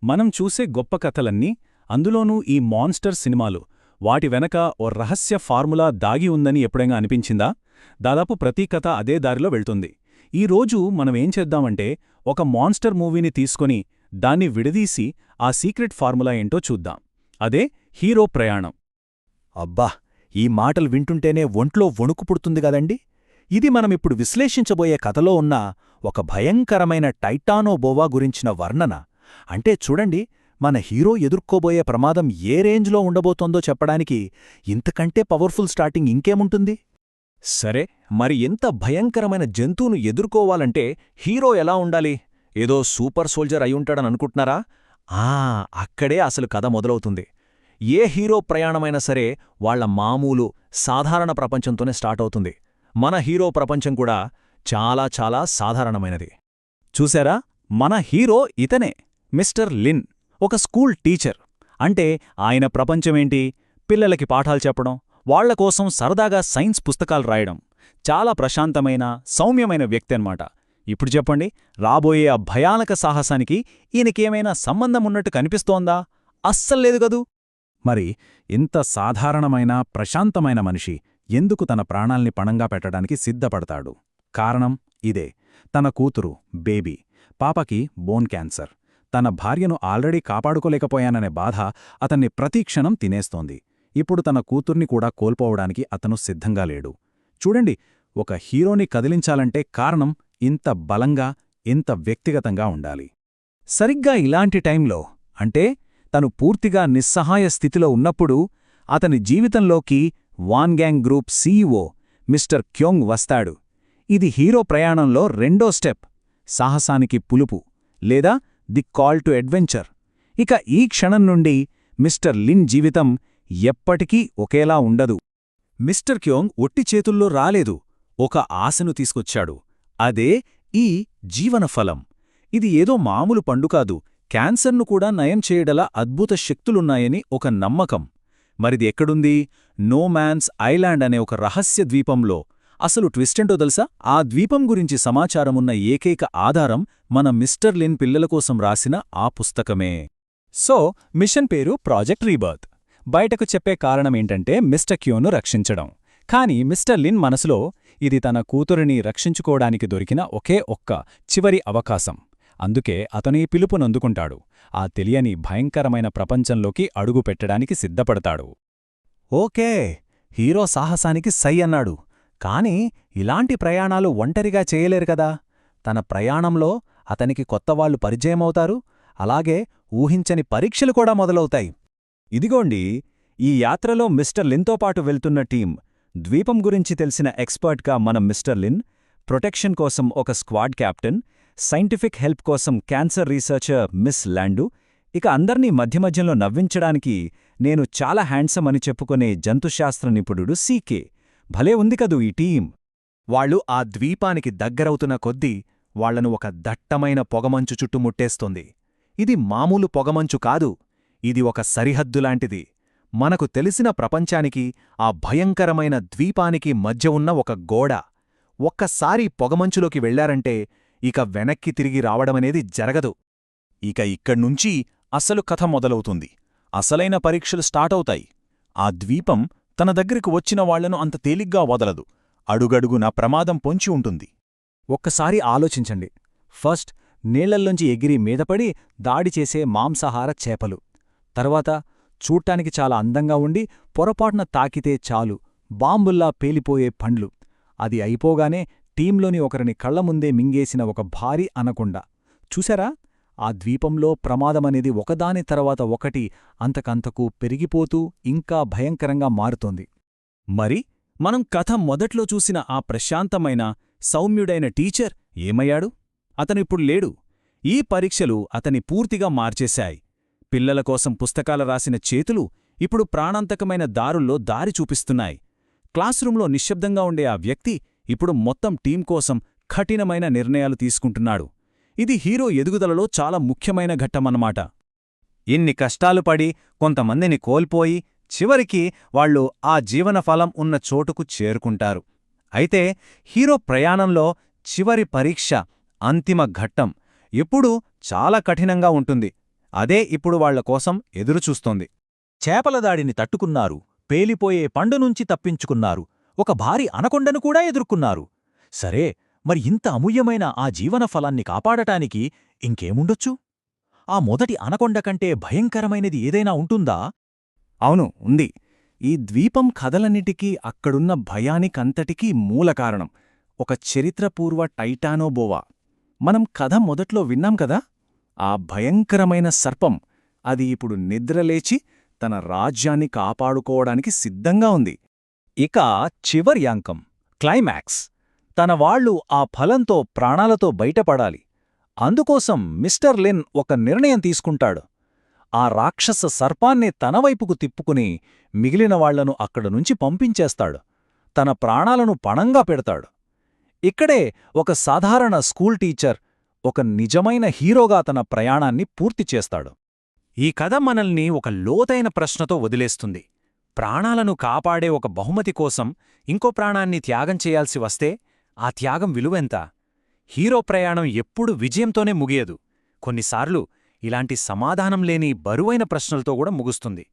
మనం చూసే గొప్ప కథలన్నీ, అందులోనూ ఈ మాన్స్టర్ సినిమాలు, వాటి వెనక ఓ రహస్య ఫార్ములా దాగి ఉందని ఎప్పుడైనా అనిపించిందా? దాదాపు ప్రతి కథ అదే దారిలో వెళ్తుంది. ఈ రోజు మనమేం చేద్దామంటే, ఒక మాన్స్టర్ మూవీని తీసుకొని దాన్ని విడదీసి ఆ సీక్రెట్ ఫార్ములా ఏంటో చూద్దాం. అదే హీరో ప్రయాణం. అబ్బా! ఈ మాటలు వింటుంటేనే ఒంట్లో వణుకు పుడుతుంది గదండి. ఇది మనమిప్పుడు విశ్లేషించబోయే కథలో ఉన్న ఒక భయంకరమైన టైటానోబోవా గురించిన వర్ణన. అంటే చూడండి, మన హీరో ఎదుర్కోబోయే ప్రమాదం ఏ రేంజ్లో ఉండబోతోందో చెప్పడానికి ఇంతకంటే పవర్ఫుల్ స్టార్టింగ్ ఇంకేముంటుంది? సరే, మరి ఎంత భయంకరమైన జంతువును ఎదుర్కోవాలంటే హీరో ఎలా ఉండాలి? ఏదో సూపర్ సోల్జర్ అయ్యుంటాడననుకుంటున్నారా? అక్కడే అసలు కథ మొదలవుతుంది. ఏ హీరో ప్రయాణమైనా సరే వాళ్ల మామూలు, సాధారణ ప్రపంచంతోనే స్టార్ట్ అవుతుంది. మన హీరో ప్రపంచం కూడా చాలా చాలా సాధారణమైనది. చూశారా? మన హీరో ఇతనే, మిస్టర్ లిన్, ఒక స్కూల్ టీచర్. అంటే ఆయన ప్రపంచమేంటి? పిల్లలకి పాఠాలు చెప్పడం, వాళ్లకోసం సరదాగా సైన్స్ పుస్తకాలు రాయడం. చాలా ప్రశాంతమైన, సౌమ్యమైన వ్యక్తి అన్నమాట. ఇప్పుడు చెప్పండి, రాబోయే ఆ భయానక సాహసానికి ఈయనకేమైనా సంబంధమున్నట్టు కనిపిస్తోందా? అస్సల్లేదు గదూ. మరి ఇంత సాధారణమైన, ప్రశాంతమైన మనిషి ఎందుకు తన ప్రాణాల్ని పణంగా పెట్టడానికి సిద్ధపడతాడు? కారణం ఇదే. తన కూతురు, బేబీ, పాపకి బోన్ క్యాన్సర్. తన భార్యను ఆల్రెడీ కాపాడుకోలేకపోయాననే బాధ అతన్ని ప్రతిక్షణం తినేస్తోంది. ఇప్పుడు తన కూతుర్ని కూడా కోల్పోవడానికి అతను సిద్ధంగా లేడు. చూడండి, ఒక హీరోని కదిలించాలంటే కారణం ఇంత బలంగా, ఇంత వ్యక్తిగతంగా ఉండాలి. సరిగ్గా ఇలాంటి టైంలో, అంటే తను పూర్తిగా నిస్సహాయ స్థితిలో ఉన్నప్పుడు, అతని జీవితంలోకి వాన్గ్యాంగ్ గ్రూప్ సీఈఓ మిస్టర్ క్యోంగ్ వస్తాడు. ఇది హీరో ప్రయాణంలో రెండో స్టెప్, సాహసానికి పులుపు, లేదా ది కాల్ టు అడ్వెంచర్. ఇక ఈ క్షణం నుండి మిస్టర్ లిన్ జీవితం ఎప్పటికీ ఒకేలా ఉండదు. మిస్టర్ క్యోంగ్ ఒట్టి చేతుల్లో రాలేదు, ఒక ఆశను తీసుకొచ్చాడు. అదే ఈ జీవనఫలం. ఇది ఏదో మామూలు పండు కాదు, క్యాన్సర్ను కూడా నయం చేయడల అద్భుత శక్తులున్నాయని ఒక నమ్మకం. మరిది ఎక్కడుంది? నో మ్యాన్స్ ఐలాండ్ అనే ఒక రహస్య ద్వీపంలో. అసలు ట్విస్టెంటో తెలుసా? ఆ ద్వీపం గురించి సమాచారమున్న ఏకైక ఆధారం మన మిస్టర్ లిన్ పిల్లలకోసం రాసిన ఆ పుస్తకమే. సో, మిషన్ పేరు ప్రాజెక్ట్ రీబర్త్. బయటకు చెప్పే కారణమేంటంటే మిస్టర్ క్యోను రక్షించడం. కాని మిస్టర్ లిన్ మనసులో ఇది తన కూతురిని రక్షించుకోవడానికి దొరికిన ఒకే ఒక్క చివరి అవకాశం. అందుకే అతను ఈ పిలుపునందుకుంటాడు. ఆ తెలియని భయంకరమైన ప్రపంచంలోకి అడుగు పెట్టడానికి సిద్ధపడతాడు. ఓకే, హీరో సాహసానికి సై అన్నాడు. కాని ఇలాంటి ప్రయాణాలు ఒంటరిగా చేయలేరు కదా. తన ప్రయాణంలో అతనికి కొత్తవాళ్లు పరిచయమవుతారు. అలాగే ఊహించని పరీక్షలు కూడా మొదలవుతాయి. ఇదిగోండి, ఈ యాత్రలో మిస్టర్ లిన్తో పాటు వెళ్తున్న టీం. ద్వీపం గురించి తెలిసిన ఎక్స్పర్ట్గా మనం మిస్టర్ లిన్, ప్రొటెక్షన్ కోసం ఒక స్క్వాడ్ కెప్టెన్, సైంటిఫిక్ హెల్ప్ కోసం క్యాన్సర్ రీసెర్చర్ మిస్ ల్యాండు, ఇక అందర్నీ మధ్యమధ్యంలో నవ్వించడానికి నేను చాలా హ్యాండ్సమ్ అని చెప్పుకునే జంతుశాస్త్ర నిపుణుడు సీకే. భలే ఉంది కదూ ఈ టీం. వాళ్లు ఆ ద్వీపానికి దగ్గరవుతున్న కొద్దీ వాళ్లను ఒక దట్టమైన పొగమంచు చుట్టుముట్టేస్తోంది. ఇది మామూలు పొగమంచు కాదు, ఇది ఒక సరిహద్దులాంటిది. మనకు తెలిసిన ప్రపంచానికి, ఆ భయంకరమైన ద్వీపానికి మధ్య ఉన్న ఒక గోడ. ఒక్కసారి పొగమంచులోకి వెళ్లారంటే ఇక వెనక్కి తిరిగి రావడమనేది జరగదు. ఇక ఇక్కడ్నుంచి అసలు కథ మొదలవుతుంది. అసలైన పరీక్షలు స్టార్టవుతాయి. ఆ ద్వీపం తన దగ్గరకు వచ్చిన వాళ్లను అంత తేలిగ్గా వదలదు. అడుగడుగునా ప్రమాదం పొంచి ఉంటుంది. ఒక్కసారి ఆలోచించండి. ఫస్ట్ నీళ్లల్లోంచి ఎగిరి మీదపడి దాడి చేసే మాంసాహార చేపలు. తర్వాత చూడ్డానికి చాలా అందంగా ఉండి పొరపాటున తాకితే చాలు బాంబుల్లా పేలిపోయే పండ్లు. అది అయిపోగానే టీంలోని ఒకరిని కళ్లముందే మింగేసిన ఒక భారీ అనకొండ. చూశారా? ఆ ద్వీపంలో ప్రమాదమనేది ఒకదాని తర్వాత ఒకటి అంతకంతకు పెరిగిపోతూ ఇంకా భయంకరంగా మారుతోంది. మరి మనం కథ మొదట్లో చూసిన ఆ ప్రశాంతమైన, సౌమ్యుడైన టీచర్ ఏమయ్యాడు? అతనిప్పుడు లేడు. ఈ పరీక్షలు అతని పూర్తిగా మార్చేశాయి. పిల్లల కోసం పుస్తకాల రాసిన చేతులు ఇప్పుడు ప్రాణాంతకమైన దారుల్లో దారి చూపిస్తున్నాయి. క్లాస్రూంలో నిశ్శబ్దంగా ఉండే ఆ వ్యక్తి ఇప్పుడు మొత్తం టీం కోసం కఠినమైన నిర్ణయాలు తీసుకుంటున్నాడు. ఇది హీరో ఎదుగుదలలో చాలా ముఖ్యమైన ఘట్టమన్నమాట. ఇన్ని కష్టాలు పడి, కొంతమందిని కోల్పోయి, చివరికి వాళ్లు ఆ జీవనఫలం ఉన్న చోటుకు చేరుకుంటారు. అయితే హీరో ప్రయాణంలో చివరి పరీక్ష, అంతిమ ఘట్టం ఎప్పుడూ చాలా కఠినంగా ఉంటుంది. అదే ఇప్పుడు వాళ్ల కోసం ఎదురుచూస్తోంది. చేపల దాడిని తట్టుకున్నారు, పేలిపోయే పండునుంచి తప్పించుకున్నారు, ఒక భారీ అనకొండను కూడా ఎదుర్కొన్నారు. సరే, మరి ఇంత అమూల్యమైన ఆ జీవన ఫలాన్ని కాపాడటానికి ఇంకేముండొచ్చు? ఆ మొదటి అనకొండ కంటే భయంకరమైనది ఏదైనా ఉంటుందా? అవును, ఉంది. ఈ ద్వీపం కథలన్నిటికీ అక్కడున్న భయానికంతటికీ మూలకారణం ఒక చరిత్రపూర్వ టైటానోబోవా. మనం కథ మొదట్లో విన్నాం కదా, ఆ భయంకరమైన సర్పం అది ఇప్పుడు నిద్రలేచి తన రాజ్యాన్ని కాపాడుకోవడానికి సిద్ధంగా ఉంది. ఇక చివరి అంకం, క్లైమాక్స్. తన వాళ్ళు ఆ ఫలంతో ప్రాణాలతో బయటపడాలి. అందుకోసం మిస్టర్ లిన్ ఒక నిర్ణయం తీసుకుంటాడు. ఆ రాక్షస సర్పాన్ని తనవైపుకు తిప్పుకుని మిగిలిన వాళ్లను అక్కడనుంచి పంపించేస్తాడు. తన ప్రాణాలను పణంగా పెడతాడు. ఇక్కడే ఒక సాధారణ స్కూల్ టీచర్ ఒక నిజమైన హీరోగా తన ప్రయాణాన్ని పూర్తి చేస్తాడు. ఈ కథ మనల్ని ఒక లోతైన ప్రశ్నతో వదిలేస్తుంది. ప్రాణాలను కాపాడే ఒక బహుమతి కోసం ఇంకో ప్రాణాన్ని త్యాగం చేయాల్సి వస్తే ఆ త్యాగం విలువెంత? హీరో ప్రయాణం ఎప్పుడూ విజయంతోనే ముగియదు. కొన్నిసార్లు ఇలాంటి సమాధానం లేని బరువైన ప్రశ్నలతో కూడా ముగుస్తుంది.